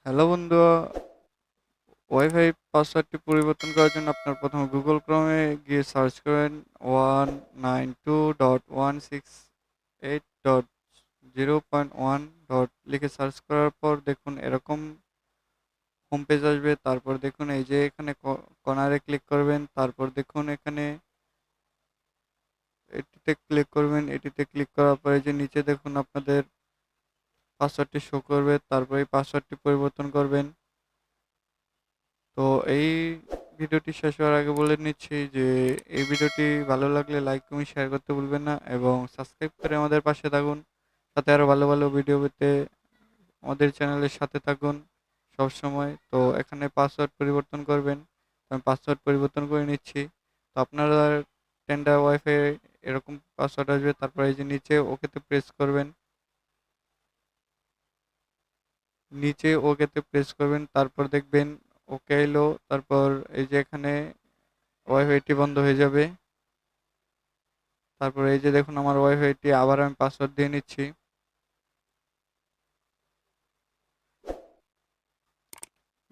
Hello বন্ধু, wifi পাসওয়ার্ডটি পরিবর্তন করার জন্য আপনার প্রথমে গুগল ক্রোমে গিয়ে সার্চ করেন 192.168.0.1 লিখে সার্চ করার পর দেখুন এরকম হোম পেজ আসবে। তারপর দেখুন এই যে এখানে কর্নারে ক্লিক করবেন, তারপর দেখুন এখানে এটিতে ক্লিক করবেন। এটিতে ক্লিক করার পরে যে নিচে দেখুন আপনাদের পাসওয়ার্ডটি শো করবে, তারপর এই পাসওয়ার্ডটি পরিবর্তন করবেন। তো এই ভিডিওটি শেষ হওয়ার আগে বলে নিচ্ছি যে এই ভিডিওটি ভালো লাগলে লাইক কমেন্ট শেয়ার করতে ভুলবেন না এবং সাবস্ক্রাইব করে আমাদের পাশে থাকুন, সাথে আরও ভালো ভালো ভিডিও পেতে আমাদের চ্যানেলের সাথে থাকুন সব সময়। তো এখানে পাসওয়ার্ড পরিবর্তন করবেন, আমি পাসওয়ার্ড পরিবর্তন করে নিচ্ছি। তো আপনারা টেন্ডার ওয়াইফাই এরকম পাসওয়ার্ড আসবে, তারপর এই যে নিচে ওকেতে প্রেস করবেন, নিচে ওকেতে প্রেস করবেন, তারপর দেখবেন ওকে এলো। তারপর এই যে এখানে ওয়াইফাইটি বন্ধ হয়ে যাবে। তারপর এই যে দেখুন আমার ওয়াইফাইটি আবার আমি পাসওয়ার্ড দিয়ে নিচ্ছি।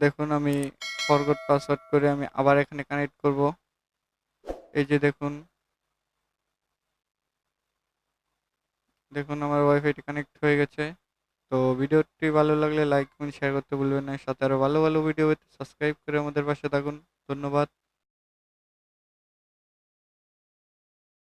দেখুন আমি ফরগট পাসওয়ার্ড করে আমি আবার এখানে কানেক্ট করব। এই যে দেখুন, দেখুন আমার ওয়াইফাইটি কানেক্ট হয়ে গেছে। তো ভিডিওটি ভালো লাগলে লাইক কমেন্ট শেয়ার করতে ভুলবেন না, সাথে আরো ভালো ভালো ভিডিও পেতে সাবস্ক্রাইব করে আমাদের পাশে থাকুন। ধন্যবাদ।